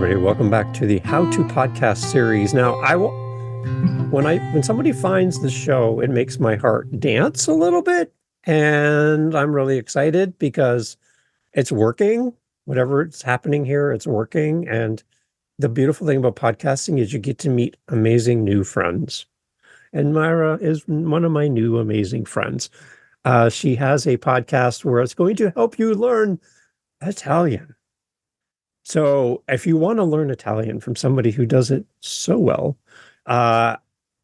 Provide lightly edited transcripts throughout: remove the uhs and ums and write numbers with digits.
everybody. Welcome back to the How to Podcast series. Now, when somebody finds the show, it makes my heart dance a little bit, and I'm really excited because it's working. Whatever is happening here, it's working. And the beautiful thing about podcasting is you get to meet amazing new friends. And Myra is one of my new amazing friends. She has a podcast where it's going to help you learn Italian. So if you want to learn Italian from somebody who does it so well,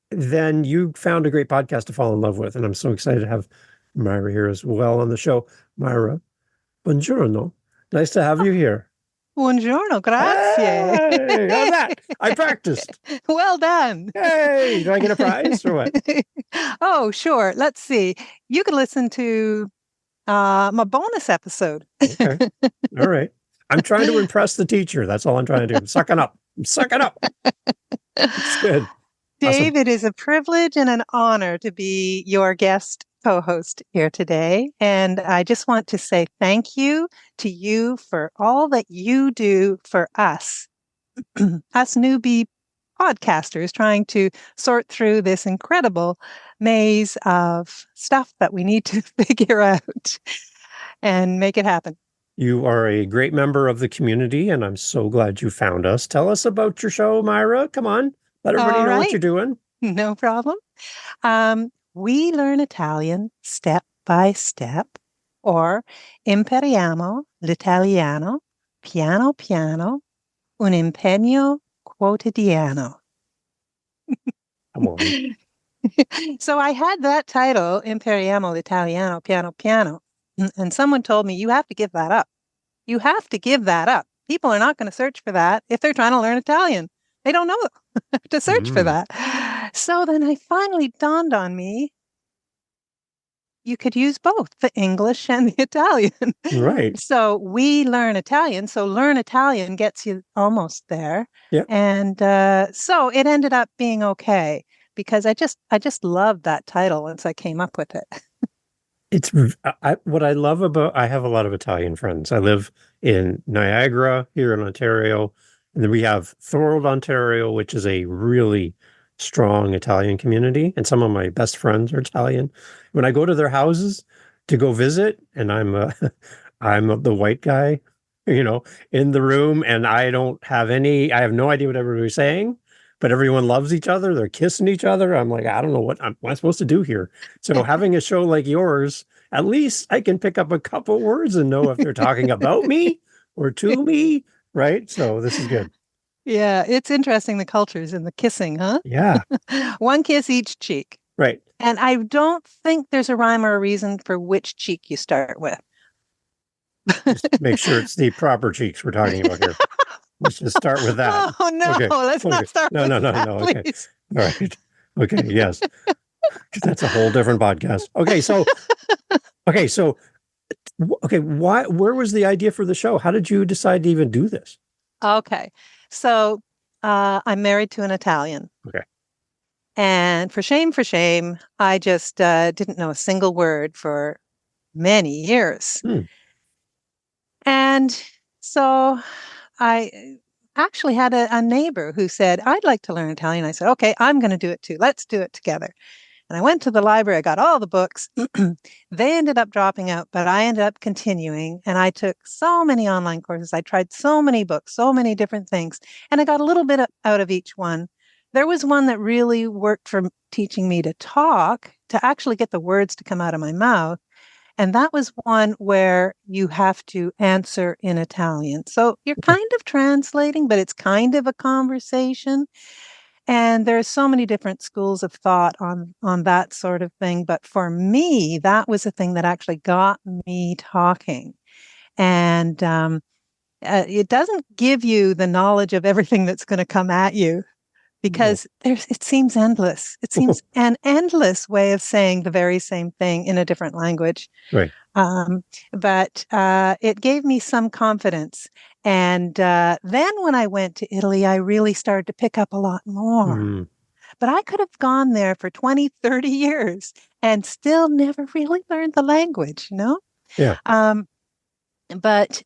then you found a great podcast to fall in love with. And I'm so excited to have Myra here as well on the show. Myra, buongiorno. Nice to have you here. Buongiorno, grazie. Hey, how's that? I practiced. Well done. Hey, do I get a prize or what? Oh, sure. Let's see. You can listen to my bonus episode. Okay. All right. I'm trying to impress the teacher. That's all I'm trying to do. I'm sucking up. It's good. Dave, Awesome. it is a privilege and an honor to be your guest co-host here today. And I just want to say thank you to you for all that you do for us, us newbie podcasters trying to sort through this incredible maze of stuff that we need to figure out and make it happen. You are a great member of the community, and I'm so glad you found us. Tell us about your show, Myra. Come on. Let everybody know what you're doing. No problem. We learn Italian step by step, or impariamo l'italiano piano piano, un impegno quotidiano. Come on. So I had that title, Impariamo l'italiano piano piano, and someone told me, you have to give that up. You have to give that up. People are not going to search for that if they're trying to learn Italian. They don't know to search for that. So then I finally dawned on me, you could use both the English and the Italian. Right. So we learn Italian. So learn Italian gets you almost there. Yep. And so it ended up being okay because I just loved that title once I came up with it. It's what I love about, I have a lot of Italian friends. I live in Niagara here in Ontario, and then we have Thorold, Ontario, which is a really strong Italian community. And some of my best friends are Italian. When I go to their houses to go visit, and I'm the white guy, in the room, and I have no idea what everybody's saying, but everyone loves each other. They're kissing each other. I'm like, I don't know what am I supposed to do here. So having a show like yours, at least I can pick up a couple words and know if they're talking about me or to me, right? So this is good. Yeah, it's interesting, the cultures and the kissing, huh? Yeah. One kiss each cheek. Right. And I don't think there's a rhyme or a reason for which cheek you start with. Just make sure it's the proper cheeks we're talking about here. Let's just start with that. Oh, no, Okay. let's not start with that, Okay. please. All right. Okay, yes. That's a whole different podcast. Where was the idea for the show? How did you decide to even do this? Okay. So I'm married to an Italian. Okay. And for shame, I just didn't know a single word for many years. And so I actually had a neighbor who said, I'd like to learn Italian. I said, okay, I'm going to do it too. Let's do it together. And I went to the library. I got all the books. They ended up dropping out, but I ended up continuing. And I took so many online courses. I tried so many books, so many different things. And I got a little bit out of each one. There was one that really worked for teaching me to talk, to actually get the words to come out of my mouth. And that was one where you have to answer in Italian. So you're kind of translating, but it's kind of a conversation. And there's so many different schools of thought on that sort of thing. But for me, that was the thing that actually got me talking. And it doesn't give you the knowledge of everything that's going to come at you, because it seems endless. It seems an endless way of saying the very same thing in a different language. Right. But it gave me some confidence. And then when I went to Italy, I really started to pick up a lot more. But I could have gone there for 20, 30 years and still never really learned the language, Yeah. But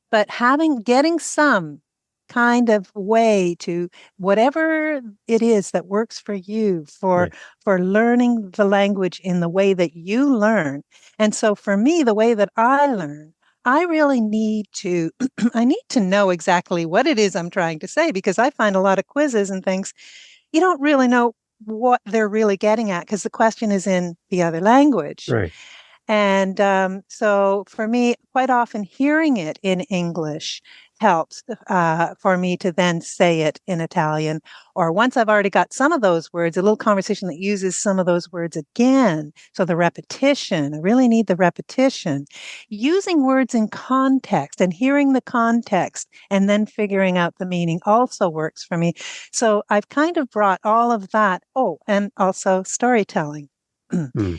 getting some kind of way to whatever it is that works for you Right. for learning the language in the way that you learn. And so for me, the way that I learn, I really need to I need to know exactly what it is I'm trying to say, because I find a lot of quizzes and things, you don't really know what they're really getting at because the question is in the other language. Right. And so for me, quite often hearing it in English helps for me to then say it in Italian. Or once I've already got some of those words, a little conversation that uses some of those words again. So the repetition, I really need the repetition. Using words in context and hearing the context and then figuring out the meaning also works for me. So I've kind of brought all of that. Oh, and also storytelling. Hmm.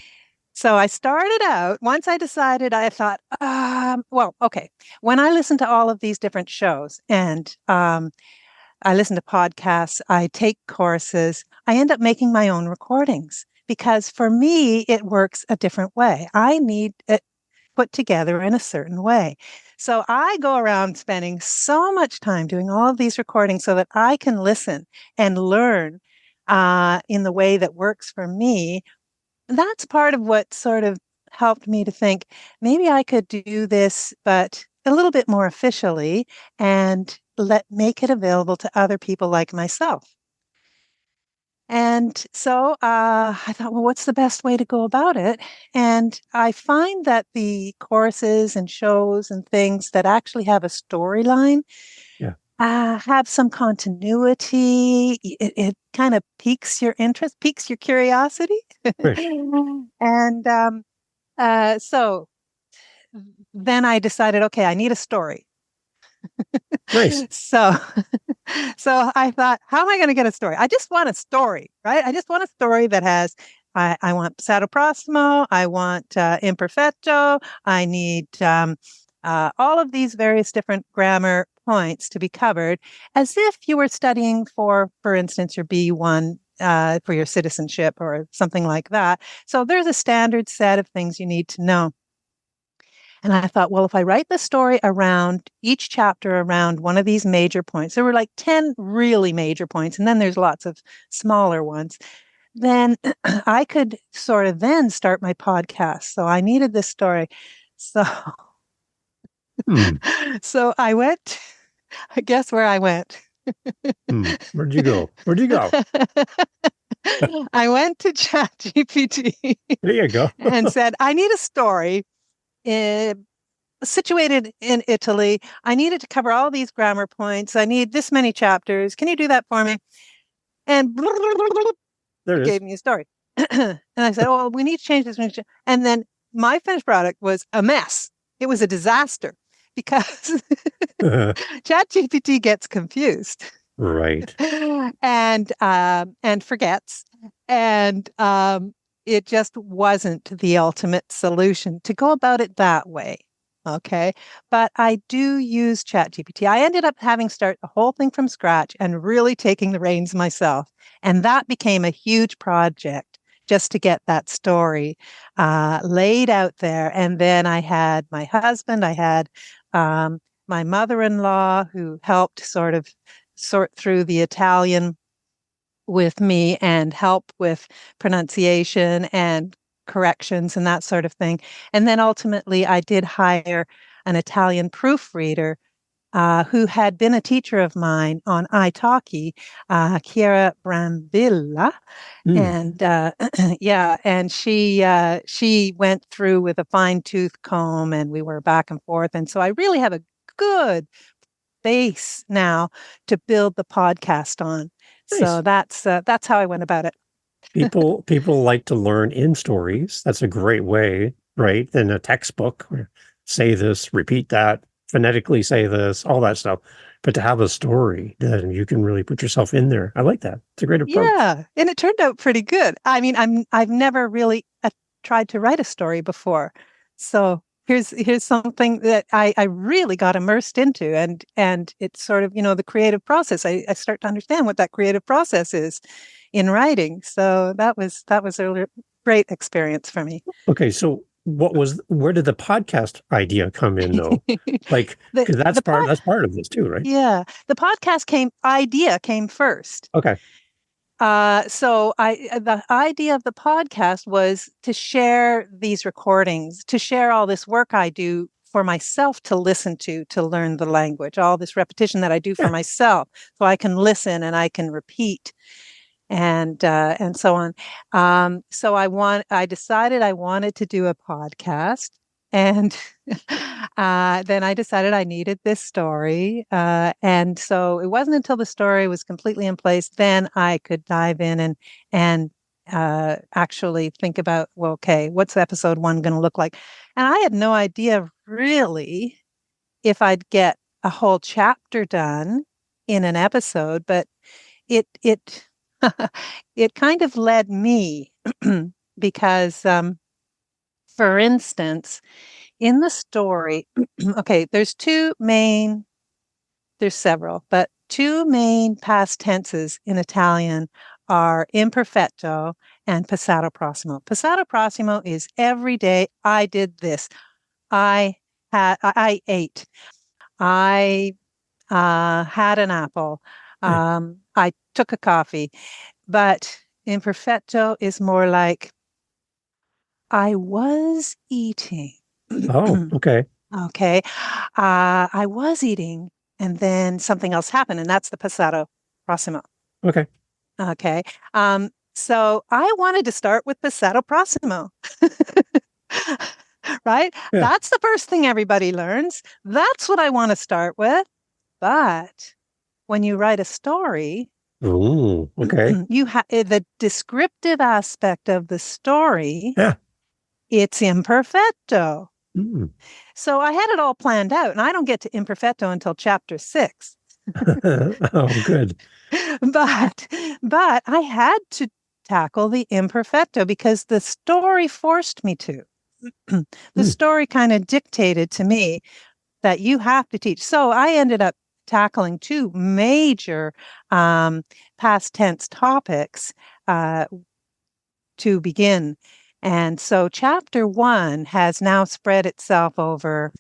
So I started out, once I decided, I thought, well, okay, when I listen to all of these different shows and I listen to podcasts, I take courses, I end up making my own recordings because for me, it works a different way. I need it put together in a certain way. So I go around spending so much time doing all of these recordings so that I can listen and learn in the way that works for me. That's part of what sort of helped me to think maybe I could do this, but a little bit more officially and make it available to other people like myself. And so I thought, well, what's the best way to go about it? And I find that the courses and shows and things that actually have a storyline Yeah. have some continuity. It kind of piques your interest, piques your curiosity. Right. And so then I decided, okay, I need a story. Nice. So, so I thought, how am I going to get a story? I just want a story, right? I just want a story that has, I want passato, prossimo, I want imperfetto, I need all of these various different grammar points to be covered as if you were studying for instance, your B1 for your citizenship or something like that. So there's a standard set of things you need to know. And I thought, well, if I write the story around each chapter around one of these major points, there were like 10 really major points, and then there's lots of smaller ones, then I could sort of then start my podcast. So I needed this story. So, Hmm. so I went, I guess where I went. Hmm. Where'd you go? Where'd you go? I went to ChatGPT There you go. and said, I need a story situated in Italy. I needed to cover all these grammar points. I need this many chapters. Can you do that for me? And There it it is. gave me a story. And I said, oh, we need to change this. And then my finished product was a mess. It was a disaster because ChatGPT gets confused Right. and forgets, and it just wasn't the ultimate solution to go about it that way. Okay. But I do use ChatGPT. I ended up having to start the whole thing from scratch and really taking the reins myself. And that became a huge project just to get that story laid out there. And then I had my husband, I had my mother-in-law who helped sort through the Italian with me and help with pronunciation and corrections and that sort of thing. And then ultimately, I did hire an Italian proofreader who had been a teacher of mine on italki, Chiara Brambilla. Hmm. And yeah, and she went through with a fine tooth comb, and we were back and forth. And so I really have a good base now to build the podcast on. So Nice. that's how I went about it. People like to learn in stories. That's a great way, right? Than a textbook. Say this, repeat that, phonetically say this, all that stuff. But to have a story, then you can really put yourself in there. I like that. It's a great approach. Yeah, and it turned out pretty good. I mean, I've never really tried to write a story before, so here's something that I really got immersed into, and it's sort of the creative process. I start to understand what that creative process is in writing. So that was a great experience for me. Okay, so where did the podcast idea come in though? Like, the because the pod, that's part of this too, right? yeah, the podcast idea came first. Okay. So the idea of the podcast was to share these recordings, to share all this work I do for myself to listen to learn the language, all this repetition that I do for Yeah. myself, so I can listen and I can repeat and so on. So I decided I wanted to do a podcast, and then I decided I needed this story. And so it wasn't until the story was completely in place then I could dive in and actually think about, well, okay, what's episode 1 going to look like? And I had no idea really if I'd get a whole chapter done in an episode, but it it kind of led me because, for instance, in the story, okay, there's several, but two main past tenses in Italian are imperfetto and passato prossimo. Passato prossimo is every day I did this. I ate. I had an apple. Yeah. I took a coffee. But imperfetto is more like I was eating. Oh, okay. Okay. I was eating, and then something else happened, and that's the passato prossimo. Okay. Okay. So I wanted to start with passato prossimo. Right? Yeah. That's the first thing everybody learns. That's what I want to start with. But when you write a story, Ooh, okay. you have the descriptive aspect of the story, Yeah. it's imperfetto. Mm. So I had it all planned out, and I don't get to imperfetto until chapter 6. Oh, good. but but I had to tackle the imperfetto because the story forced me to. The Mm. story kind of dictated to me that you have to teach. So I ended up tackling two major past tense topics to begin. And so chapter 1 has now spread itself over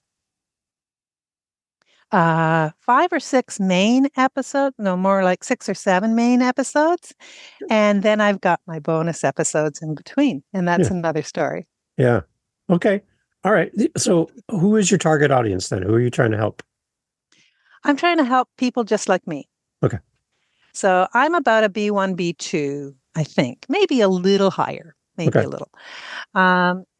5 or 6 main episodes, no, more like 6 or 7 main episodes. And then I've got my bonus episodes in between, and that's Yeah. another story. Yeah. Okay. All right. So who is your target audience then? Who are you trying to help? I'm trying to help people just like me. Okay. So I'm about a B1, B2, I think, maybe a little higher, maybe Okay. a little.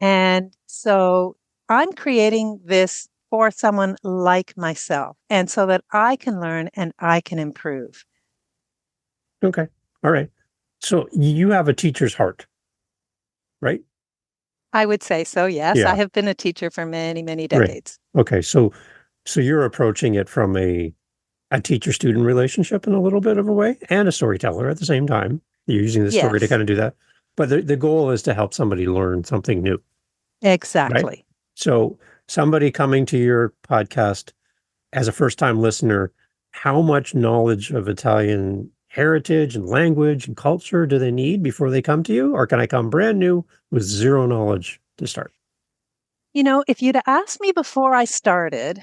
And so I'm creating this for someone like myself, and so that I can learn and I can improve. Okay. All right. So you have a teacher's heart, right? I would say so, yes. I Yeah. have been a teacher for many, many Right. decades. Okay. So you're approaching it from a teacher-student relationship in a little bit of a way, and a storyteller at the same time. You're using the story to Yes, kind of do that. But the goal is to help somebody learn something new, right? exactly. So somebody coming to your podcast as a first-time listener, how much knowledge of Italian heritage and language and culture do they need before they come to you? Or can I come brand new with zero knowledge to start? You know, if you'd asked me before I started,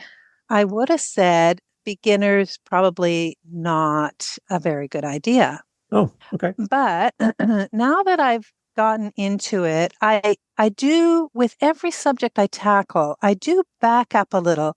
I would have said beginners probably not a very good idea. Oh, okay. But now that I've gotten into it, I do, with every subject I tackle, I do back up a little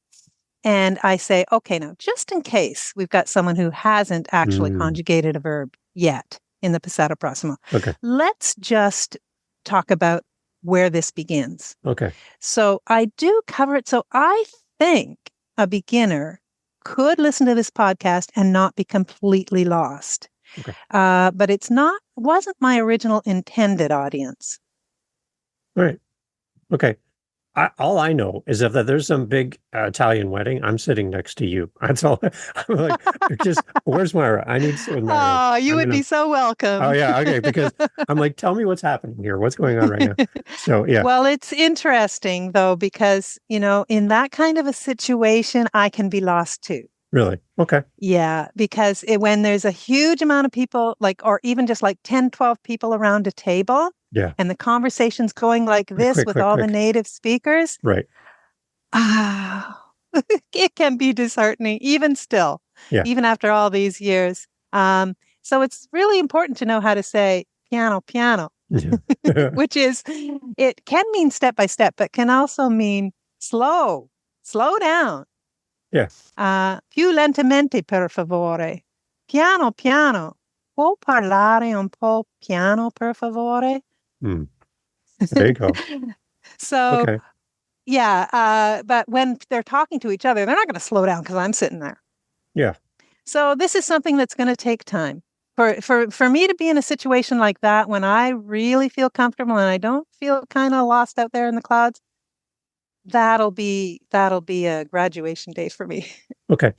and I say, okay, now just in case we've got someone who hasn't actually Mm, conjugated a verb yet in the passato prossimo, okay. let's just talk about where this begins. Okay. So I do cover it. So I think a beginner could listen to this podcast and not be completely lost. Okay. But wasn't my original intended audience. All right. Okay. All I know is that there's some big Italian wedding, I'm sitting next to you. That's all. I'm like, just where's Myra? I need to sit with Myra. Oh, you I'm would gonna. be so Oh welcome. yeah, okay. Because I'm like, tell me what's happening here. What's going on right now? So yeah, Well, it's interesting though, because, in that kind of a situation, I can be lost too. really. Okay. Yeah, because when there's a huge amount of people, like, or even just like 10, 12 people around a table, Yeah. and the conversation's going like this with all the native speakers. Right. It can be disheartening, even still, Yeah. even after all these years. So it's really important to know how to say piano, piano, Yeah. which is, it can mean step by step, but can also mean slow down. Yeah. Più lentamente, per favore. Piano, piano. Può parlare un po' piano, per favore? There you go. So, Okay. yeah, but when they're talking to each other, they're not going to slow down because I'm sitting there. Yeah. So this is something that's going to take time. For me to be in a situation like that when I really feel comfortable and I don't feel kind of lost out there in the clouds, that'll be a graduation day for me. Okay.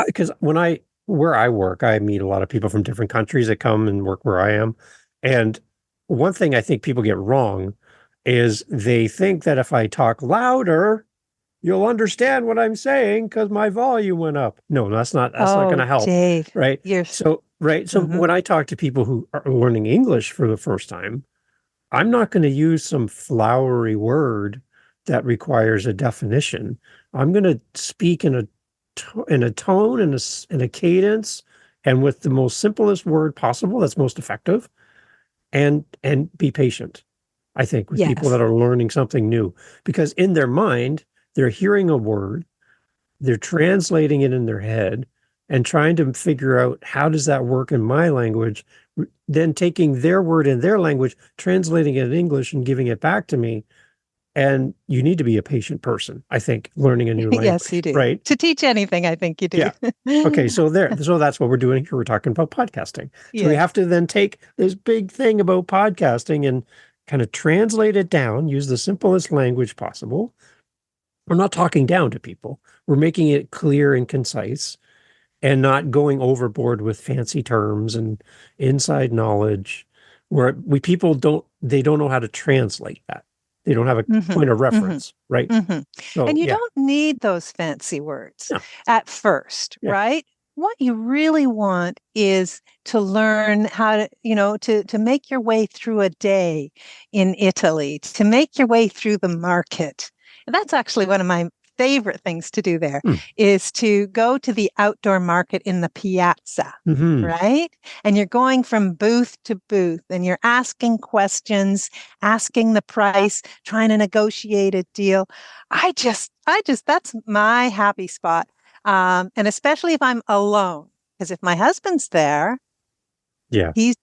Because where I work, I meet a lot of people from different countries that come and work where I am. And one thing I think people get wrong is they think that if I talk louder, you'll understand what I'm saying because my volume went up. No, that's not going to help. Dave, Right. you're So when I talk to people who are learning English for the first time, I'm not going to use some flowery word that requires a definition. I'm going to speak in a tone and a cadence and with the most simplest word possible that's most effective, and be patient, I think, with people that are learning something new, because in their mind they're hearing a word, they're translating it in their head and trying to figure out how does that work in my language, then taking their word in their language, translating it in English and giving it back to me. And you need to be a patient person, I think, learning a new language. Yes, you do. Right? To teach anything, I think you do. Yeah. Okay, so that's what we're doing here. We're talking about podcasting. So we have to then take this big thing about podcasting and kind of translate it down, use the simplest language possible. We're not talking down to people. We're making it clear and concise and not going overboard with fancy terms and inside knowledge where people don't know how to translate that. They don't have a point of reference, right? So, and you don't need those fancy words no. at first, right? What you really want is to learn how to make your way through a day in Italy, to make your way through the market. And that's actually one of my favorite things to do there is to go to the outdoor market in the piazza, right? And you're going from booth to booth and you're asking questions, asking the price, trying to negotiate a deal. I just, that's my happy spot. And especially if I'm alone, because if my husband's there, he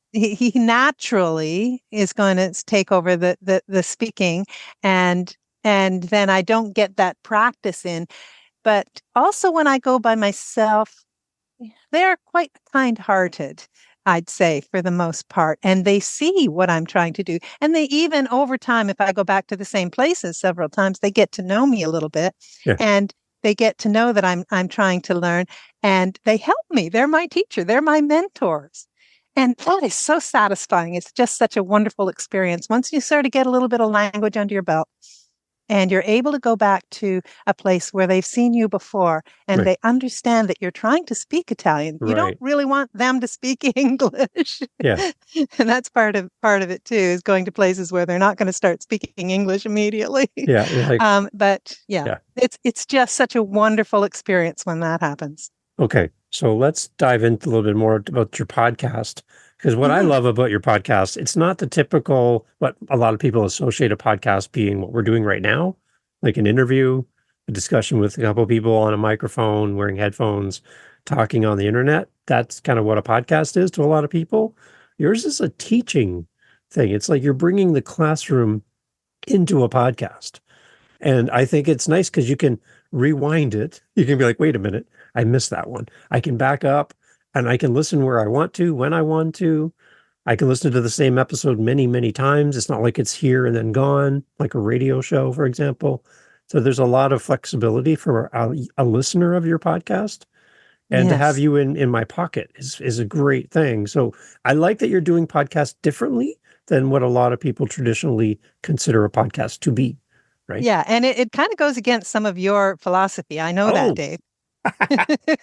naturally is going to take over the speaking, and then I don't get that practice in. But also when I go by myself, they're quite kind-hearted, I'd say, for the most part. And they see what I'm trying to do. And they even over time, if I go back to the same places several times, they get to know me a little bit. And they get to know that I'm trying to learn. And they help me. They're my teacher. They're my mentors. And that is so satisfying. It's just such a wonderful experience. Once you sort of get a little bit of language under your belt, and you're able to go back to a place where they've seen you before and they understand that you're trying to speak Italian. You don't really want them to speak English. Yeah. And that's part of it too, is going to places where they're not going to start speaking English immediately. Yeah. But it's just such a wonderful experience when that happens. Okay. So let's dive into a little bit more about your podcast. Because what I love about your podcast, it's not the typical, what a lot of people associate a podcast being what we're doing right now, like an interview, a discussion with a couple of people on a microphone, wearing headphones, talking on the internet. That's kind of what a podcast is to a lot of people. Yours is a teaching thing. It's like you're bringing the classroom into a podcast. And I think it's nice because you can rewind it. You can be like, wait a minute, I missed that one. I can back up and I can listen where I want to, when I want to. I can listen to the same episode many, many times. It's not like it's here and then gone, like a radio show, for example. So there's a lot of flexibility for a listener of your podcast. And to have you in my pocket is a great thing. So I like that you're doing podcasts differently than what a lot of people traditionally consider a podcast to be. Right? Yeah. And it kind of goes against some of your philosophy. I know that, Dave.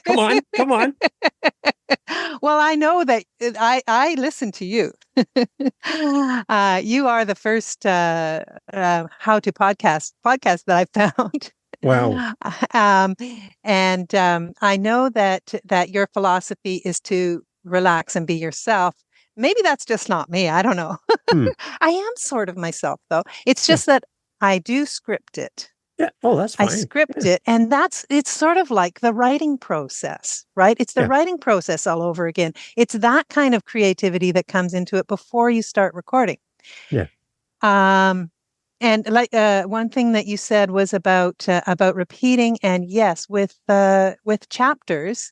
Come on. Well, Well, I know that I listen to you. You are the first how to podcast that I found. Wow. Um, and I know that your philosophy is to relax and be yourself. Maybe that's just not me. I don't know. Hmm. I am sort of myself, though. It's Yeah. just that I do script it. Yeah. Oh, that's I fine. script Yeah. it, and it's sort of like the writing process, right? It's the Yeah. writing process all over again. It's that kind of creativity that comes into it before you start recording. Yeah. Um, and like one thing that you said was about repeating, and yes, with chapters,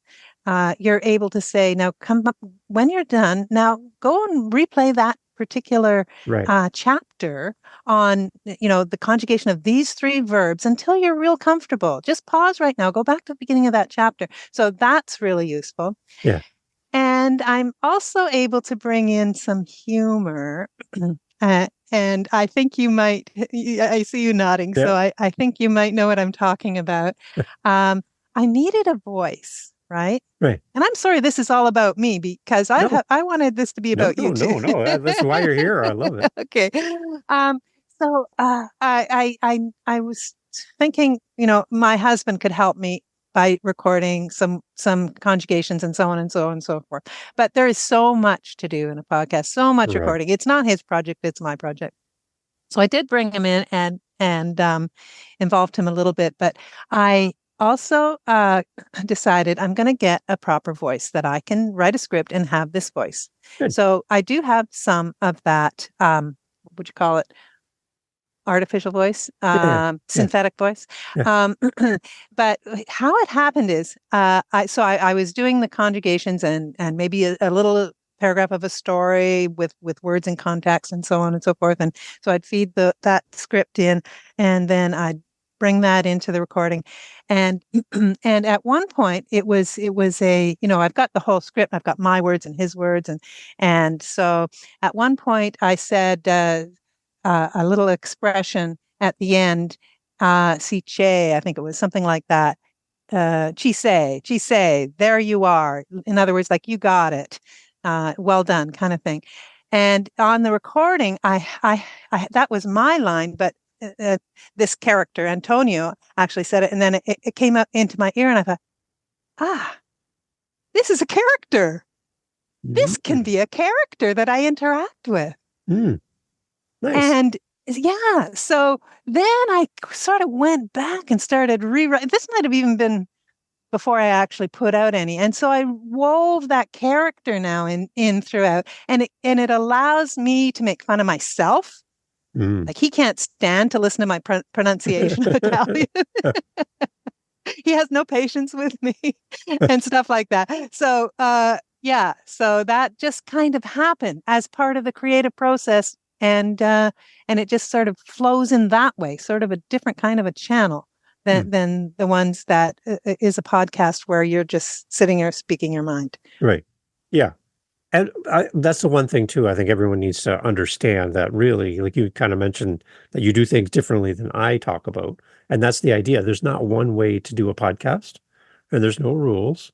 you're able to say, now come up when you're done. Now go and replay that particular Right. chapter on the conjugation of these three verbs until you're real comfortable. Just pause right now. Go back to the beginning of that chapter. So that's really useful. Yeah. And I'm also able to bring in some humor. And I think you might, I see you nodding, Yeah. so I think you might know what I'm talking about. Um, I needed a voice, right? Right. And I'm sorry, this is all about me because No. I wanted this to be No. about you No. too. No. No. That's why you're here. I love it. Okay. Um, so I was thinking, my husband could help me by recording some conjugations and so on and so on and so forth. But there is so much to do in a podcast, so much Right. recording. It's not his project, it's my project. So I did bring him in and involved him a little bit, but I also decided I'm going to get a proper voice that I can write a script and have this voice. Good. So I do have some of that. What would you call it? Artificial voice, Yeah. Yeah. Yeah. synthetic voice. Yeah. Um, but how it happened is, I was doing the conjugations and maybe a little paragraph of a story with words in context and so on and so forth. And so I'd feed that script in, and then I'd bring that into the recording. And and at one point it was I've got the whole script. I've got my words and his words, and so at one point I said. A little expression at the end, si che, I think it was something like that. Ci sei, there you are. In other words, like you got it. Well done, kind of thing. And on the recording, I that was my line, but this character, Antonio, actually said it. And then it came up into my ear, and I thought, ah, this is a character. This can Mm. be a character that I interact with. Mm. Nice. And yeah, so then I sort of went back and started rewriting. This might have even been before I actually put out any. And so I wove that character now in throughout, and it allows me to make fun of myself. Mm. Like he can't stand to listen to my pronunciation of Italian. He has no patience with me and stuff like that. So yeah, so that just kind of happened as part of the creative process, and it just sort of flows in that way, sort of a different kind of a channel Mm. than the ones that is a podcast where you're just sitting there speaking your mind. Right. Yeah. And that's the one thing too. I think everyone needs to understand that really, like you kind of mentioned, that you do things differently than I talk about. And that's the idea. There's not one way to do a podcast, and there's no rules,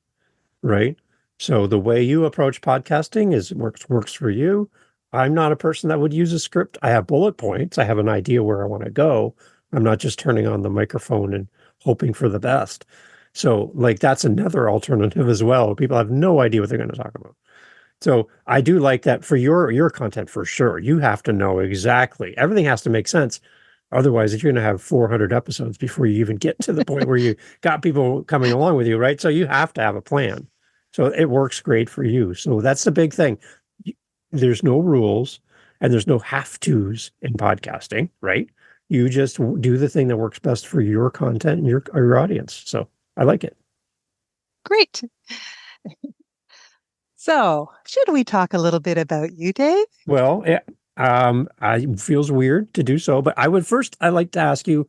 right? So the way you approach podcasting is works for you. I'm not a person that would use a script. I have bullet points. I have an idea where I want to go. I'm not just turning on the microphone and hoping for the best. So like that's another alternative as well. People have no idea what they're going to talk about. So I do like that for your content for sure. You have to know exactly. Everything has to make sense. Otherwise, you're going to have 400 episodes before you even get to the point where you got people coming along with you, right? So you have to have a plan. So it works great for you. So that's the big thing. There's no rules and there's no have-tos in podcasting, right? You just do the thing that works best for your content and your audience. So I like it. Great. So, should we talk a little bit about you, Dave? Well, it feels weird to do so, but I'd like to ask you,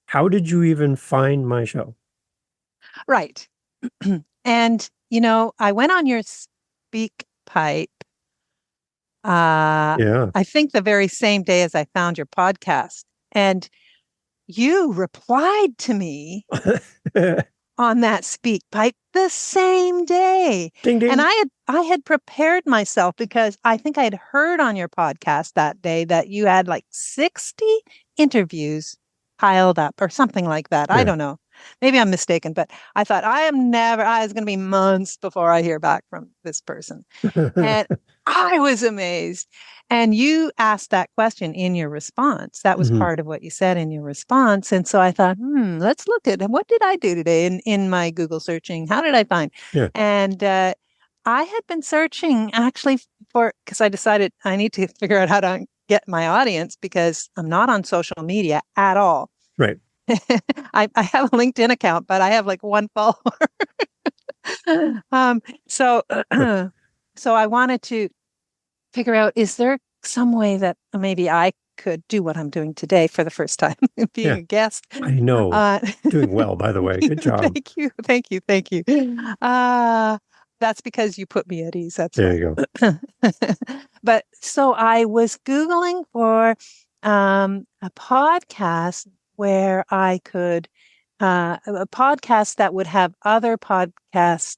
how did you even find my show? Right. And I went on your Speak Pipe. Yeah. I think the very same day as I found your podcast, and you replied to me on that speak pipe the same day. Ding And ding. I had prepared myself because I think I had heard on your podcast that day that you had like 60 interviews piled up or something like that. I Yeah. don't know. Maybe I'm mistaken, but I thought I was going to be months before I hear back from this person. And I was amazed. And you asked that question in your response. That was Mhm. part of what you said in your response. And so I thought, let's look at what did I do today in my Google searching? How did I find? Yeah. And I had been searching actually because I decided I need to figure out how to get my audience because I'm not on social media at all. Right. I have a LinkedIn account, but I have like one follower. So so I wanted to figure out, is there some way that maybe I could do what I'm doing today for the first time, being Yeah. a guest? I know. Uh, Doing well, by the way. Good job. thank you, thank you, thank you. Uh, that's because you put me at ease. That's There why. you go. But so I was Googling for a podcast where I could, a podcast that would have other podcast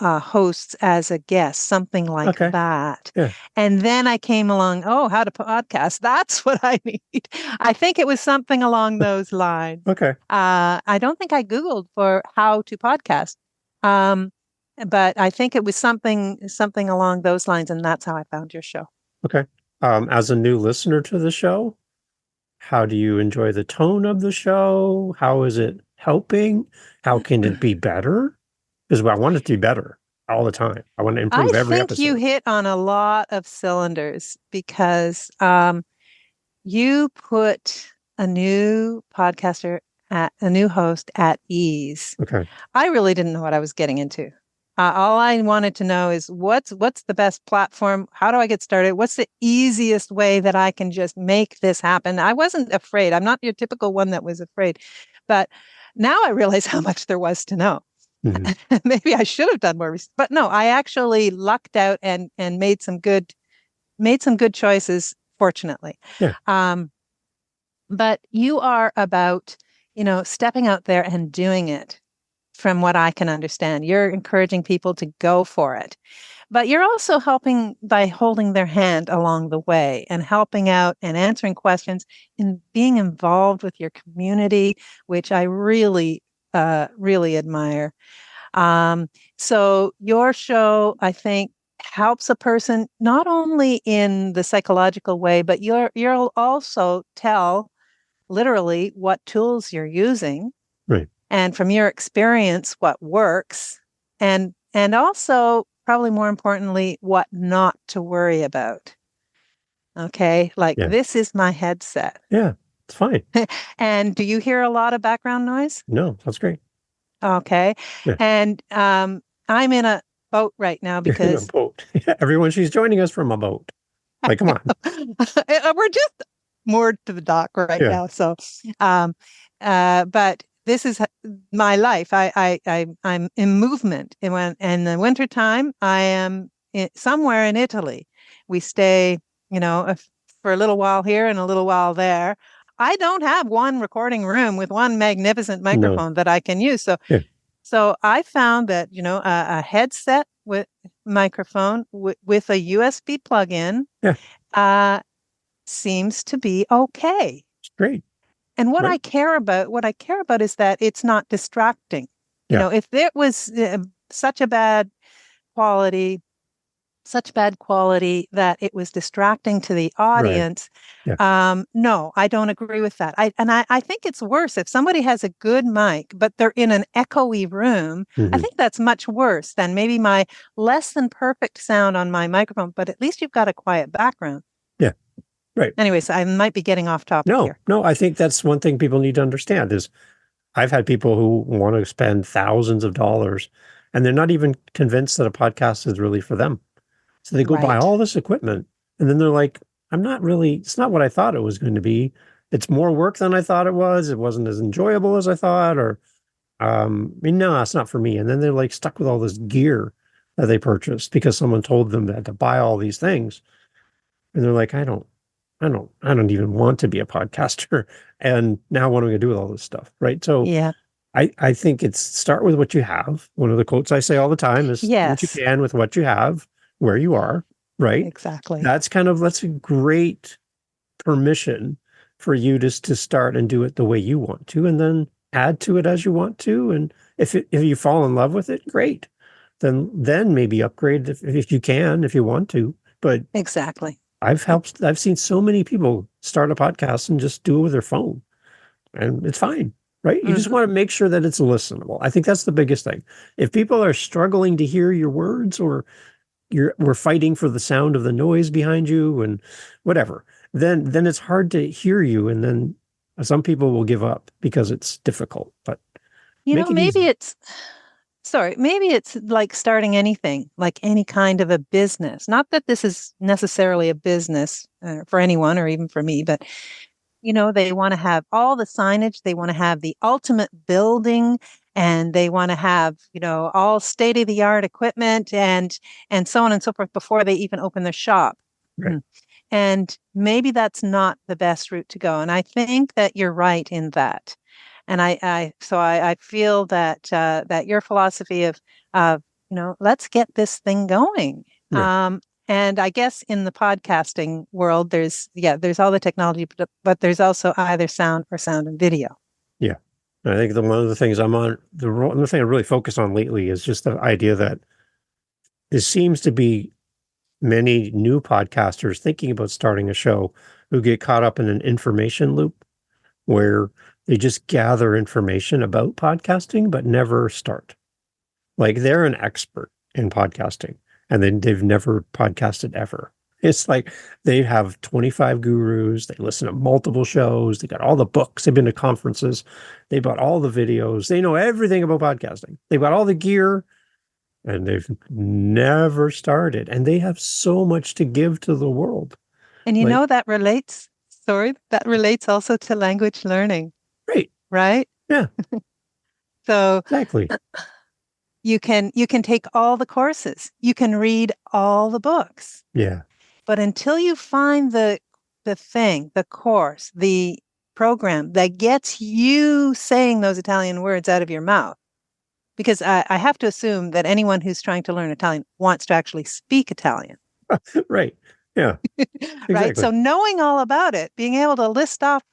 hosts as a guest, something like Okay. that. Yeah. And then I came along, oh, how to podcast. That's what I need. I think it was something along those lines. Okay. I don't think I Googled for how to podcast. Um, but I think it was something along those lines, and that's how I found your show. Okay. As a new listener to the show, how do you enjoy the tone of the show? How is it helping? How can it be better? Because I want it to be better all the time. I want to I improve every think you episode. hit on a lot of cylinders because you put a new podcaster a new host at ease. Okay. I really didn't know what I was getting into. All I wanted to know is what's the best platform? How do I get started? What's the easiest way that I can just make this happen? I wasn't afraid. I'm not your typical one that was afraid, but now I realize how much there was to know. Mhm. Maybe I should have done more research, but no, I actually lucked out and made some good choices, fortunately. Yeah. But you are about, stepping out there and doing it from what I can understand. You're encouraging people to go for it. But you're also helping by holding their hand along the way and helping out and answering questions and being involved with your community, which I really, really admire. So your show, I think, helps a person not only in the psychological way, but you'll also tell literally what tools you're using Right. and from your experience what works and also probably more importantly what not to worry about. Okay, like Yeah. this is my headset. Yeah. It's fine. And do you hear a lot of background noise? No, that's great. Okay. Yeah. And I'm in a boat right now You're in a because boat. Everyone, she's joining us from a boat. Like, come on. we're just moored to the dock right Yeah. now. So, but this is my life. I'm in movement. And when in the wintertime, I am somewhere in Italy. We stay, for a little while here and a little while there. I don't have one recording room with one magnificent No. microphone that I can use. So, Yeah. so I found that, a headset with microphone with a USB plug-in Yeah. uh, seems to be okay. It's great. And what Right. I care about is that it's not distracting. Yeah. If it was such a bad quality, such bad quality that it was distracting to the Right. audience, Yeah. no, I don't agree with that. I think it's worse if somebody has a good mic, but they're in an echoey room. I Mhm. think that's much worse than maybe my less than perfect sound on my microphone, but at least you've got a quiet background. Yeah. Right. Anyways, I might be getting off topic No, here. no, I think that's one thing people need to understand is I've had people who want to spend thousands of dollars and they're not even convinced that a podcast is really for them. So they go buy Right. all this equipment and then they're like, it's not what I thought it was going to be. It's more work than I thought it was. It wasn't as enjoyable as I thought, or, no, it's not for me. And then they're like stuck with all this gear that they purchased because someone told them that to buy all these things. And they're like, I don't even want to be a podcaster. And now what am I going to do with all this stuff? Right. So, Yeah. I think it's start with what you have. One of the quotes I say all the time is do what you Yes, can with what you have, where you are, right? exactly. That's a great permission for you to start and do it the way you want to, and then add to it as you want to. And if you fall in love with it, great. Then maybe upgrade if you can, if you want to. But Exactly. I've seen so many people start a podcast and just do it with their phone, and it's fine, right? You just Mhm. want to make sure that it's listenable. I think that's the biggest thing. If people are struggling to hear your words, or we're fighting for the sound of the noise behind you and whatever, then it's hard to hear you, and then some people will give up because it's difficult. But make it Maybe easy. maybe it's like starting anything, like any kind of a business. Not that this is necessarily a business for anyone or even for me, but they want to have all the signage, they want to have the ultimate building, and they want to have, all state of the art equipment and so on and so forth before they even open their shop. Right. And maybe that's not the best route to go. And I think that you're right in that. And I feel that that your philosophy of let's get this thing going. Yeah. Um, and I guess in the podcasting world, there's all the technology, but there's also either sound or sound and video. Yeah. I think one of the things the thing I really focus on lately is just the idea that there seems to be many new podcasters thinking about starting a show who get caught up in an information loop where they just gather information about podcasting but never start. Like they're an expert in podcasting and then they've never podcasted ever. It's like they have 25 gurus, they listen to multiple shows, they got all the books, they've been to conferences, they bought all the videos, they know everything about podcasting. They've got all the gear and they've never started. And they have so much to give to the world. And Like, that relates also to language learning, great. right? Yeah, So exactly. you can take all the courses, you can read all the books, Yeah. but until you find the course, the program that gets you saying those Italian words out of your mouth, because I have to assume that anyone who's trying to learn Italian wants to actually speak Italian. Right. Yeah, Right? exactly. So knowing all about it, being able to list off,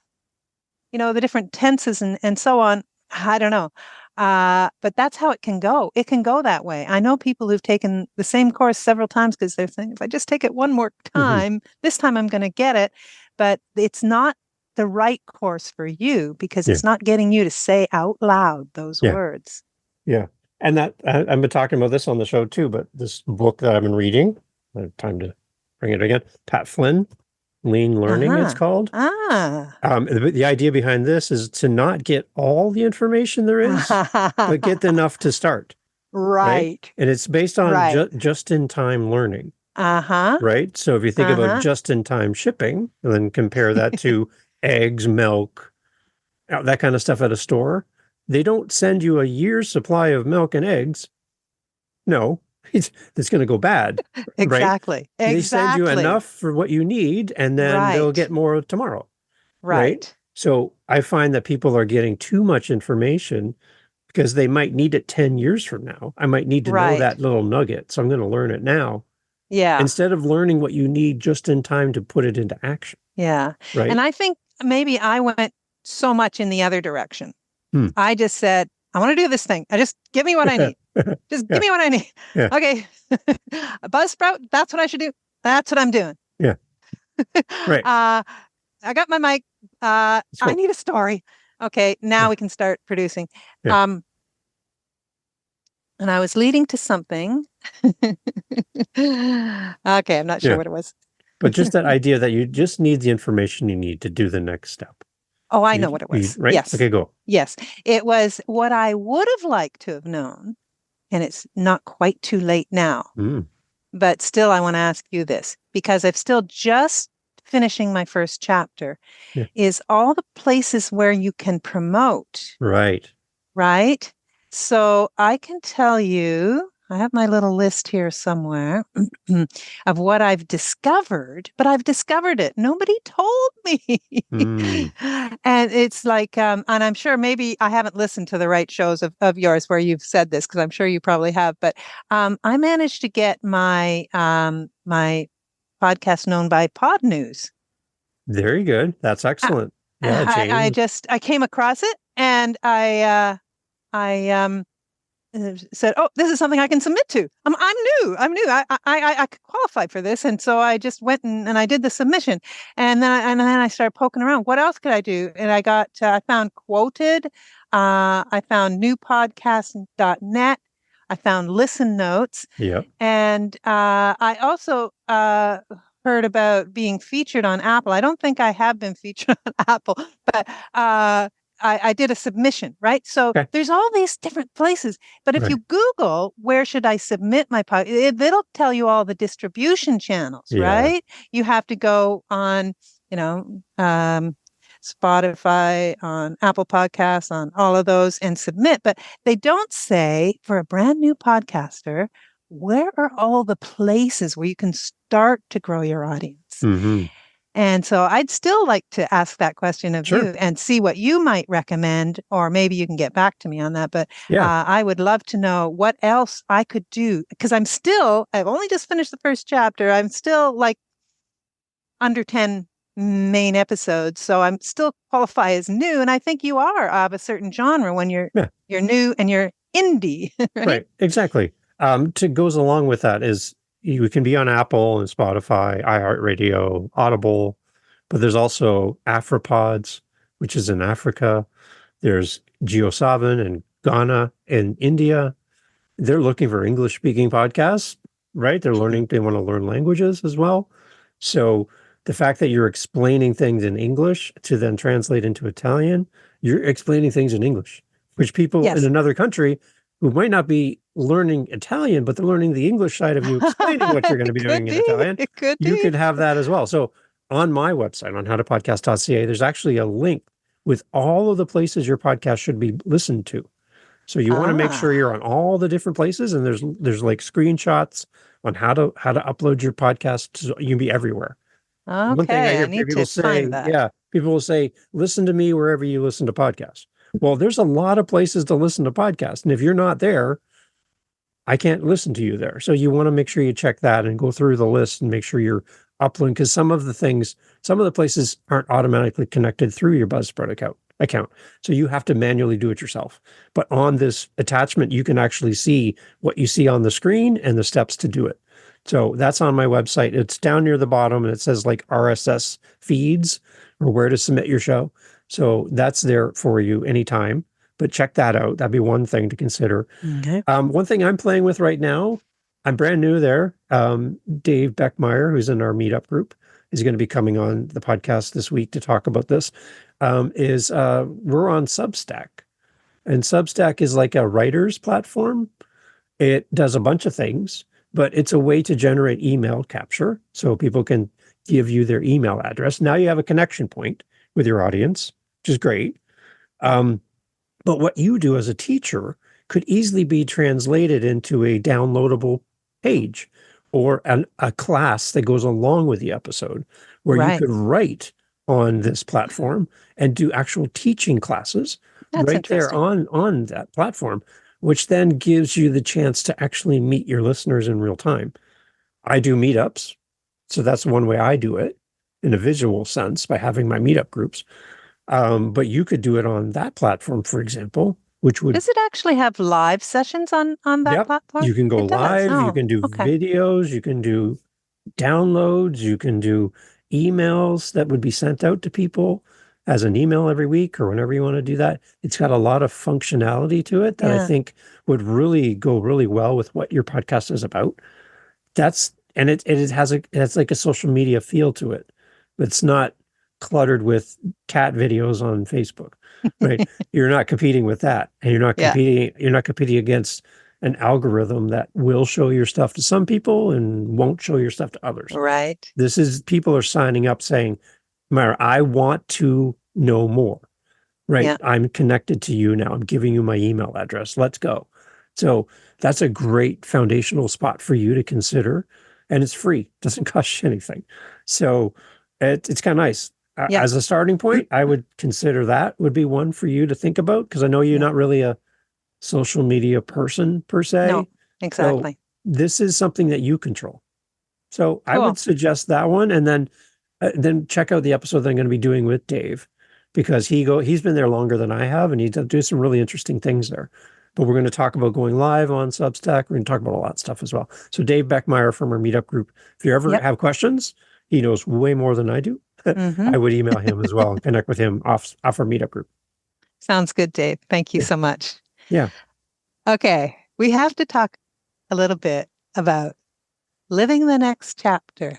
the different tenses and so on, I don't know. But that's how it can go. It can go that way. I know people who've taken the same course several times because they're saying, if I just take it one more Hmm. time, this time I'm going to get it. But it's not the right course for you because Yeah. it's not getting you to say out loud those Yeah. words. Yeah. And I've been talking about this on the show too, but this book that I've been reading, I have time to bring it again. Pat Flynn, Lean Learning, it's Uh-huh. called. Ah. The idea behind this is to not get all the information there is, but get enough to start, right? Right. And it's based on Right. just-in-time learning, Uh-huh. right? So if you think about Uh-huh. just-in-time shipping, and then compare that to eggs, milk, that kind of stuff at a store, they don't send you a year's supply of milk and eggs. No, it's going to go bad, right? Exactly. They send you Exactly. enough for what you need, and then they'll get Right. more tomorrow, right? Right. So I find that people are getting too much information because they might need it 10 years from now. I might need to know Right. that little nugget, so I'm going to learn it now Yeah. instead of learning what you need just in time to put it into action, Yeah. And right? I think maybe I went so much in the other direction. Hmm. I just said, I want to do this thing. I just give me what I need. Just give Yeah, me what I need. yeah, Okay. A Buzzsprout, that's what I should do. That's what I'm doing. yeah, right. I got my mic. Let's I go. need a story. Okay, now Yeah, we can start producing. yeah, Um, and I was leading to something. Okay, I'm not sure yeah. what it was. But just that idea that you just need the information you need to do the next step. Oh, I know what it was. Right? Yes. Okay, go. Yes. It was what I would have liked to have known, and it's not quite too late now. Mm, But still, I want to ask you this because I've still just finishing my first chapter yeah, is all the places where you can promote, right. right? So I can tell you, I have my little list here somewhere of what I've discovered, but I've discovered it. Nobody told me. Mm, And it's like, and I'm sure maybe I haven't listened to the right shows of yours where you've said this, because I'm sure you probably have, but I managed to get my podcast known by Pod News. very good. That's excellent. Yeah, James. I came across it, and I said, "Oh, this is something I can submit to." I'm new. I'm new. I qualified for this, and so I just went and I did the submission, and then I started poking around. What else could I do? And I found Quoted. I found newpodcast.net. I found Listen Notes, Yep. and I also heard about being featured on Apple. I don't think I have been featured on Apple, but I did a submission, right? So Okay. there's all these different places. But if Right. you Google where should I submit my podcast, it'll tell you all the distribution channels, Yeah. right? You have to go on, you know, Spotify, on Apple Podcasts, on all of those and submit. But they don't say for a brand new podcaster, where are all the places where you can start to grow your audience? Hmm. And so I'd still like to ask that question of Sure. you and see what you might recommend, or maybe you can get back to me on that. But Yeah. I would love to know what else I could do, because I've only just finished the first chapter. I'm still like under 10 main episodes. So I'm still qualify as new. And I think you are of a certain genre when Yeah. you're new and you're indie, right? Right. Exactly. To goes along with that is you can be on Apple and Spotify, iHeartRadio, Audible, but there's also Afropods, which is in Africa. There's GeoSavan and Ghana and India. They're looking for English speaking podcasts, right? They're learning, they want to learn languages as well. So the fact that you're explaining things in English to then translate into Italian, you're explaining things in English, which people in Yes. another country who might not be learning Italian, but they're learning the English side of you explaining what you're going to be It doing could in be. Italian. It could You be. could have that as well. So on my website, on howtopodcast.ca, there's actually a link with all of the places your podcast should be listened to. So you want to make sure you're Ah, on all the different places, and there's like screenshots on how to upload your podcast so you can be everywhere. One thing I okay. I hear need people to find say, that. yeah, people will say, listen to me wherever you listen to podcasts. Well, there's a lot of places to listen to podcasts. And if you're not there, I can't listen to you there. So you want to make sure you check that and go through the list and make sure you're uploading, because some of the places aren't automatically connected through your Buzzsprout account. So you have to manually do it yourself. But on this attachment, you can actually see what you see on the screen and the steps to do it. So that's on my website. It's down near the bottom and it says like RSS feeds or where to submit your show. So that's there for you anytime. But check that out. That'd be one thing to consider. Okay. One thing I'm playing with right now, I'm brand new there. Dave Beckmeyer, who's in our meetup group, is going to be coming on the podcast this week to talk about this. We're on Substack, and Substack is like a writer's platform. It does a bunch of things, but it's a way to generate email capture so people can give you their email address. Now you have a connection point with your audience, which is great. But what you do as a teacher could easily be translated into a downloadable page or a class that goes along with the episode, where you Right. could write on this platform and do actual teaching classes That's right there interesting. on that platform, which then gives you the chance to actually meet your listeners in real time. I do meetups, so that's one way I do it in a visual sense by having my meetup groups. But you could do it on that platform, for example, which would, Does it actually have live sessions on that yep, platform? you can go It does. live, you Oh, can do okay. videos, you can do downloads, you can do emails that would be sent out to people as an email every week or whenever you want to do that. It's got a lot of functionality to it that I Yeah. think would really go really well with what your podcast is about. It has like a social media feel to it. It's not cluttered with cat videos on Facebook, right? You're not competing with that, and Yeah. you're not competing against an algorithm that will show your stuff to some people and won't show your stuff to others. Right. This is people are signing up saying, Myra, I want to know more, right? Yeah. I'm connected to you now. I'm giving you my email address. Let's go. So that's a great foundational spot for you to consider. And it's free, doesn't cost you anything. So it's kind of nice. Yeah. As a starting point, I would consider that would be one for you to think about because I know you're Yeah. not really a social media person per No, se. So exactly. this is something that you control. So I Cool. would suggest that one, and then check out the episode that I'm going to be doing with Dave, because he's been there longer than I have, and he's doing some really interesting things there. But we're going to talk about going live on Substack. We're going to talk about all that stuff as well. So Dave Beckmeyer from our meetup group, if you ever Yep. have questions, he knows way more than I do. Mm-hmm. I would email him as well and connect with him off our meetup group. Sounds good, Dave. Thank you Yeah. so much. Yeah. Okay, we have to talk a little bit about living the next chapter,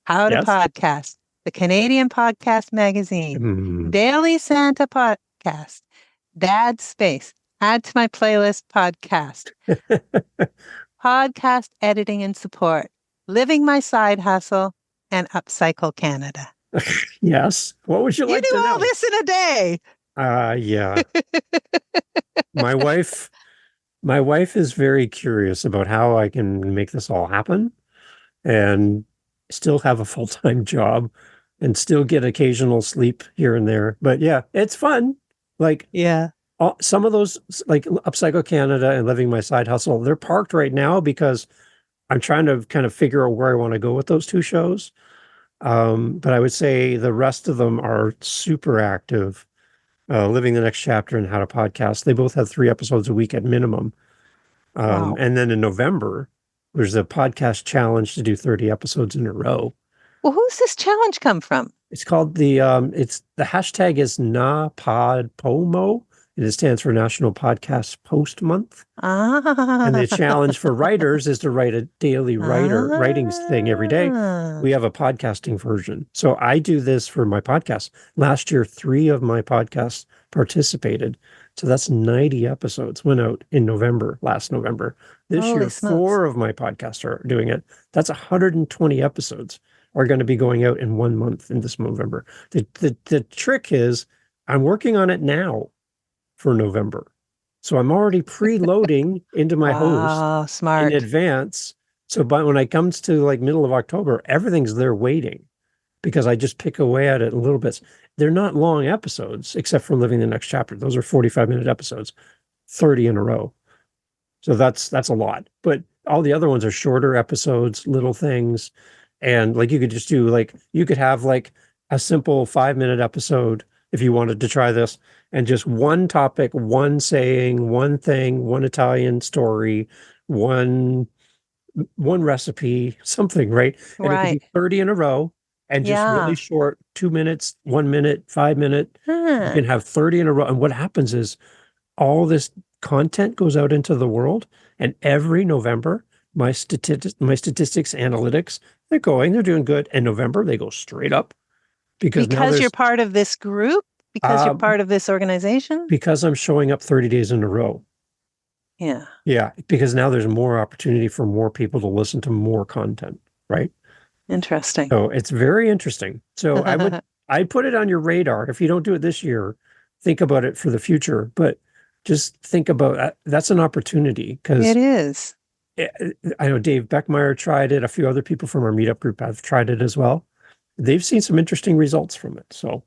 how to Yes. podcast, the Canadian Podcast Magazine, Mm. Daily Santa Podcast, Dad Space, add to my playlist podcast, podcast editing and support, living my side hustle, and Upcycle Canada. Yes. What would you You like do to all know? this in a day. Yeah. My wife is very curious about how I can make this all happen and still have a full-time job and still get occasional sleep here and there. But yeah, it's fun. Like Yeah. some of those, like Upcycle Canada and Living My Side Hustle, they're parked right now because I'm trying to kind of figure out where I want to go with those two shows. But I would say the rest of them are super active. Living the Next Chapter and How to Podcast. They both have 3 episodes a week at minimum. Wow. And then in November, there's a podcast challenge to do 30 episodes in a row. Well, who's this challenge come from? It's called it's the hashtag is NaPodPomo, and it stands for National Podcast Post Month. And the challenge for writers is to write a daily writings thing every day. We have a podcasting version. So I do this for my podcast. Last year, 3 of my podcasts participated. So that's 90 episodes went out in November, last November. This Holy year, smokes. 4 of my podcasts are doing it. That's 120 episodes are going to be going out in 1 month in this November. The trick is I'm working on it now for November. So I'm already preloading into my host in smart. advance. So when it comes to like middle of October, everything's there waiting because I just pick away at it a little bit. They're not long episodes, except for Living the Next Chapter. Those are 45-minute episodes, 30 in a row. So that's a lot. But all the other ones are shorter episodes, little things. And like you could just do you could have like a simple 5-minute episode if you wanted to try this, and just one topic, one saying, one thing, one Italian story, one recipe, something, right? And it could be Right. 30 in a row and just really short, 2 minutes, 1 minute, 5 minute. You can have 30 in a row. And what happens is all this content goes out into the world, and every November, my statistics analytics, they're doing good. And November, they go straight up because now you're part of this group, because you're part of this organization. because I'm showing up 30 days in a row. Yeah. Yeah, because now there's more opportunity for more people to listen to more content, right? Interesting. So it's very interesting. So I'd put it on your radar. If you don't do it this year, think about it for the future. But just think about that's an opportunity, because it is. I know Dave Beckmeyer tried it. A few other people from our meetup group have tried it as well. They've seen some interesting results from it. So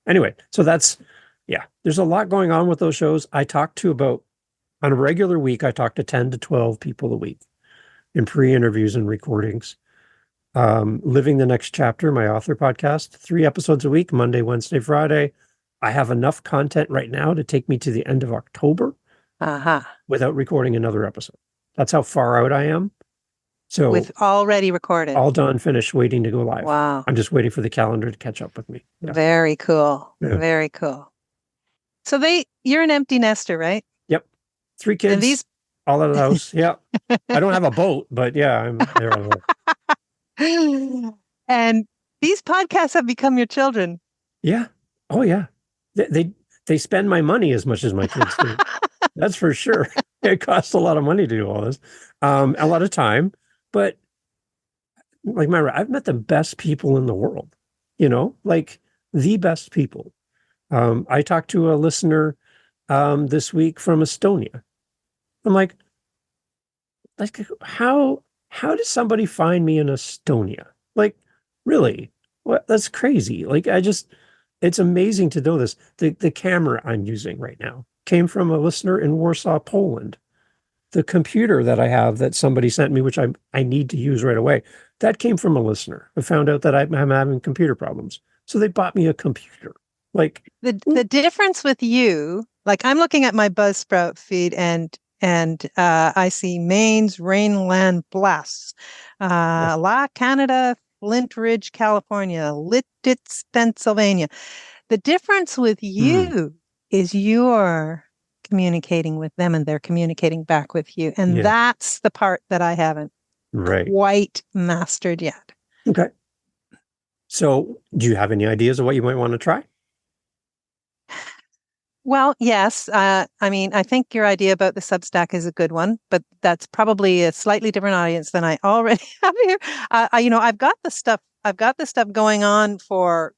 anyway, so there's a lot going on with those shows. On a regular week, I talk to 10 to 12 people a week in pre-interviews and recordings. Living the Next Chapter, my author podcast, 3 episodes a week, Monday, Wednesday, Friday. I have enough content right now to take me to the end of October without recording another episode. That's how far out I am. So with already recorded, all done, finished, waiting to go live. Wow. I'm just waiting for the calendar to catch up with me. Yeah. Very cool. Yeah. Very cool. So you're an empty nester, right? Yep. 3 kids, and these all out of the house. Yeah. I don't have a boat, but yeah, I'm there. And these podcasts have become your children. Yeah. Oh yeah. They spend my money as much as my kids do. That's for sure. It costs a lot of money to do all this. A lot of time, but like Myra, I've met the best people in the world, like the best people. I talked to a listener this week from Estonia. I'm like, like how does somebody find me in Estonia? Like, really? What? That's crazy. Like, it's amazing to know this. The camera I'm using right now came from a listener in Warsaw, Poland. The computer that I have that somebody sent me, which I need to use right away, that came from a listener who found out that I'm having computer problems. So they bought me a computer. Like, the difference with you, like I'm looking at my Buzzsprout feed and I see Maine's Rainland Blasts, La Canada, Flint Ridge, California, Lititz, Pennsylvania. The difference with you is you're communicating with them and they're communicating back with you. And yeah, that's the part that I haven't right. quite mastered yet. Okay. So do you have any ideas of what you might want to try? Well, yes. I mean, I think your idea about the Substack is a good one, but that's probably a slightly different audience than I already have here. I've got the stuff. I've got the stuff going on for,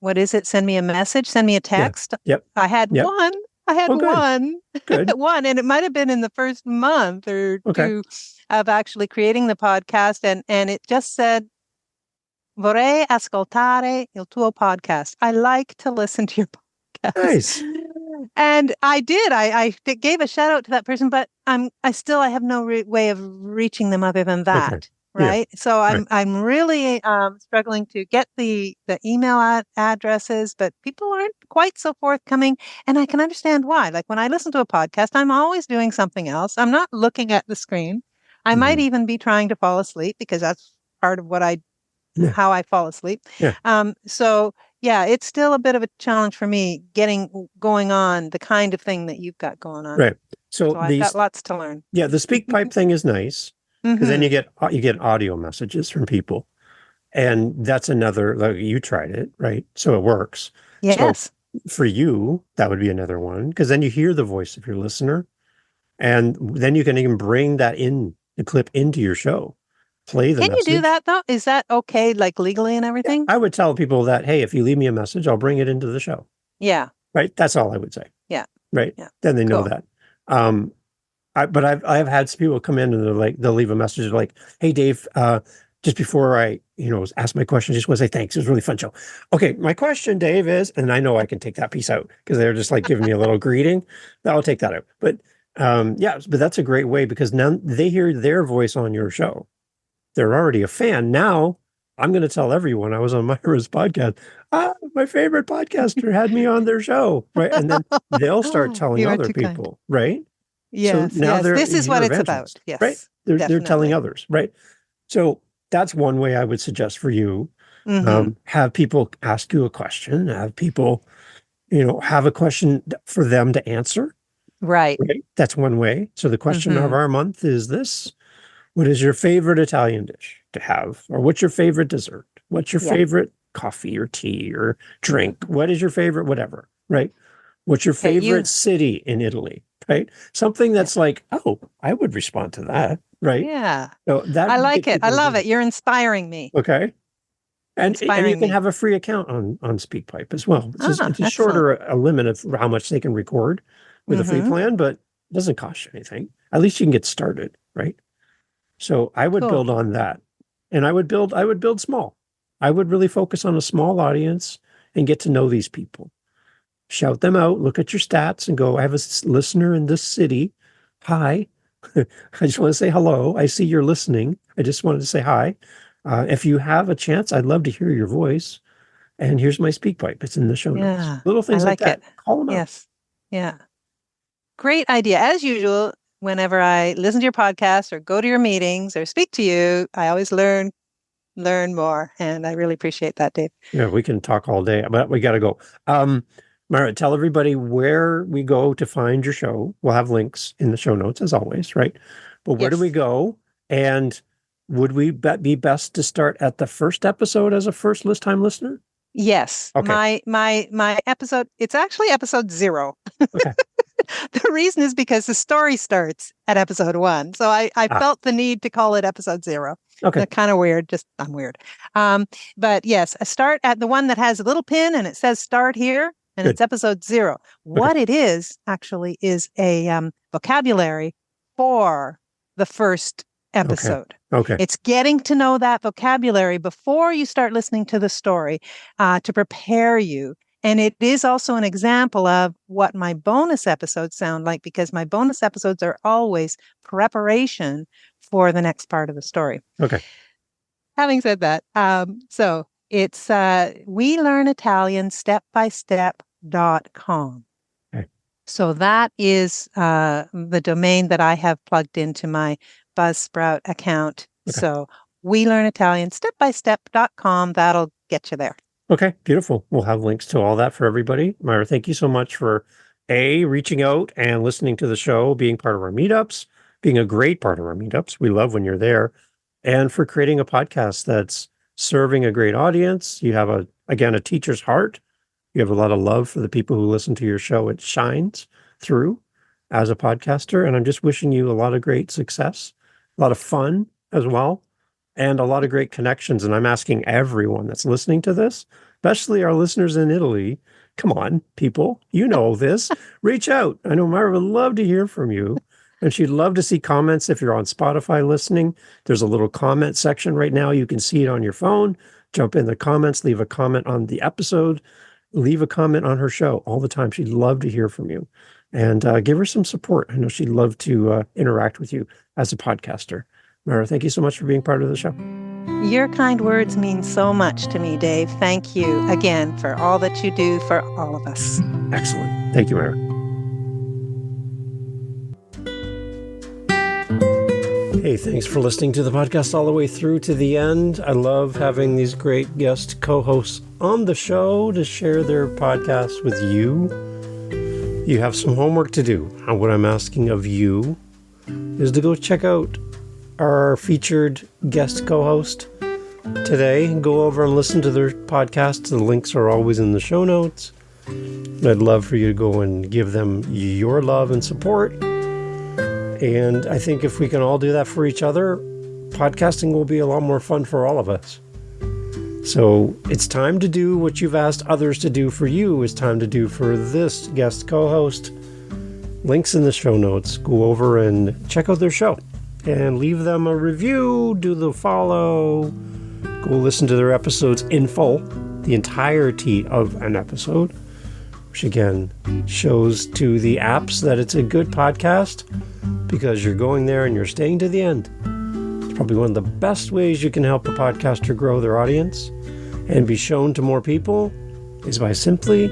what is it? Send me a message, send me a Yeah. text. Yep. I had Yep. one. I had Oh, good. one, Good. one, and it might have been in the first month or Okay. two of actually creating the podcast, and it just said, "Vorrei ascoltare il tuo podcast." I like to listen to your podcast. Nice. And I did. I gave a shout out to that person, but I have no way of reaching them other than Okay. that. Yeah. Right. So Right. I'm really struggling to get the email addresses, but people aren't quite so forthcoming. And I can understand why. Like when I listen to a podcast, I'm always doing something else. I'm not looking at the screen. I might even be trying to fall asleep because that's part of Yeah. how I fall asleep. Yeah. So yeah, it's still a bit of a challenge for me going on the kind of thing that you've got going on. Right. So So I've got lots to learn. yeah, the speak pipe thing is nice because then you get audio messages from people. And that's another, like you tried it, right? So it works. So Yes. for you, that would be another one because then you hear the voice of your listener and then you can even bring the clip into your show, play the Can you do message. that though? Is that okay, like legally and everything? I would tell people that, hey, if you leave me a message, I'll bring it into the show. Yeah. Right. That's all I would say. Yeah. Right. Yeah. Then they know Cool. that. But I've had some people come in and they'll leave a message like, hey, Dave, just before I, ask my question, I just want to say thanks. It was a really fun show. Okay. My question, Dave, is, and I know I can take that piece out because they're just like giving me a little greeting. I'll take that out. But yeah, but that's a great way because now they hear their voice on your show. They're already a fan. Now I'm going to tell everyone I was on Myra's podcast. My favorite podcaster had me on their show. Right. And then they'll start telling You are other too kind. people. Right. So Yes. now Yes. This is what you're it's about. evangelist, right? Yes. They're telling Definitely. others, right? So that's one way I would suggest for you. Mm-hmm. Have people ask you a question, have people, have a question for them to answer, Right. right? That's one way. So the question of Mm-hmm. our month is this: what is your favorite Italian dish to have? Or what's your favorite dessert? What's your Yeah. favorite coffee or tea or drink? What is your favorite whatever, right? What's your Okay. favorite city in Italy, right? Something that's like, oh, I would respond to that, right? Yeah. So that I like gets it. I people love engaged. it. You're inspiring me. Okay. You're And you inspiring can me. have a free account on SpeakPipe as well. It's a Excellent. shorter a limit of how much they can record with a free plan, but it doesn't cost you anything. At least you can get started, right? So I would Cool. build on that. And I would build small. I would really focus on a small audience and get to know these people. Shout them out, look at your stats and go, I have a listener in this city. Hi. I just want to say hello. I see you're listening. I just wanted to say hi. If you have a chance, I'd love to hear your voice. And here's my speak pipe. It's in the show notes. Yeah. Little I things like like that. it. Call them out. Yes. Yeah. Great idea. As usual, whenever I listen to your podcast or go to your meetings or speak to you, I always learn more. And I really appreciate that, Dave. Yeah, we can talk all day, but we got to go. Myra, tell everybody where we go to find your show. We'll have links in the show notes as always, right? But where do we go? And would we be best to start at the first episode as a first list time listener? Yes. Okay. My episode, it's actually episode 0. Okay. The reason is because the story starts at episode 1. So I felt the need to call it episode 0. Okay. They're kind of weird. I'm weird. But yes, I start at the one that has a little pin and it says start here. And Good. It's episode 0. What it is actually is a vocabulary before the first episode. Okay. It's getting to know that vocabulary before you start listening to the story to prepare you. And it is also an example of what my bonus episodes sound like, because my bonus episodes are always preparation for the next part of the story. Okay. Having said that, so it's welearnitalianstepbystep.com. Okay. So that is the domain that I have plugged into my Buzzsprout account. Okay. So welearnitalianstepbystep.com, that'll get you there. Okay, beautiful. We'll have links to all that for everybody. Myra, thank you so much for reaching out and listening to the show, being part of our meetups, being a great part of our meetups. We love when you're there, and for creating a podcast that's serving a great audience. You have a teacher's heart. You have a lot of love for the people who listen to your show. It shines through as a podcaster, and I'm just wishing you a lot of great success, a lot of fun as well, and a lot of great connections. And I'm asking everyone that's listening to this, especially our listeners in Italy, come on, people, you know this, reach out. I know Myra would love to hear from you, and she'd love to see comments. If you're on Spotify listening, there's a little comment section right now. You can see it on your phone. Jump in the comments, leave a comment on the episode, leave a comment on her show all the time. She'd love to hear from you, and give her some support. I know she'd love to interact with you as a podcaster. Myra, thank you so much for being part of the show. Your kind words mean so much to me, Dave. Thank you again for all that you do for all of us. Excellent. Thank you, Myra. Hey, thanks for listening to the podcast all the way through to the end. I love having these great guest co-hosts on the show to share their podcasts with you. You have some homework to do. And what I'm asking of you is to go check out our featured guest co-host today. Go over and listen to their podcasts. The links are always in the show notes. I'd love for you to go and give them your love and support. And I think if we can all do that for each other, podcasting will be a lot more fun for all of us. So it's time to do what you've asked others to do for you. It's time to do for this guest co-host. Links in the show notes. Go over and check out their show and leave them a review, do the follow, go listen to their episodes in full, the entirety of an episode, which again shows to the apps that it's a good podcast because you're going there and you're staying to the end. It's probably one of the best ways you can help a podcaster grow their audience and be shown to more people is by simply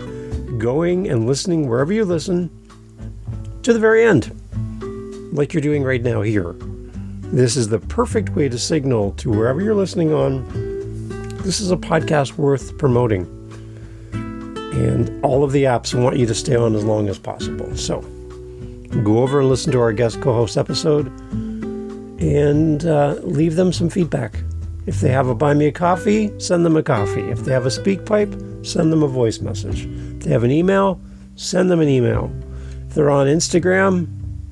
going and listening wherever you listen to the very end, like you're doing right now here. This is the perfect way to signal to wherever you're listening on, this is a podcast worth promoting. And all of the apps want you to stay on as long as possible. So go over and listen to our guest co-host episode and leave them some feedback. If they have a buy me a coffee, send them a coffee. If they have a speak pipe, send them a voice message. If they have an email, send them an email. If they're on Instagram,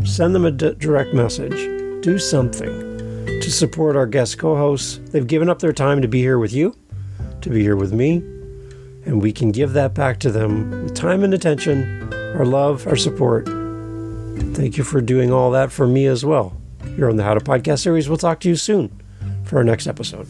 send them a direct message. Do something to support our guest co-hosts. They've given up their time to be here with you, to be here with me, and we can give that back to them with time and attention, our love, our support. Thank you for doing all that for me as well. You're on the How to Podcast series. We'll talk to you soon for our next episode.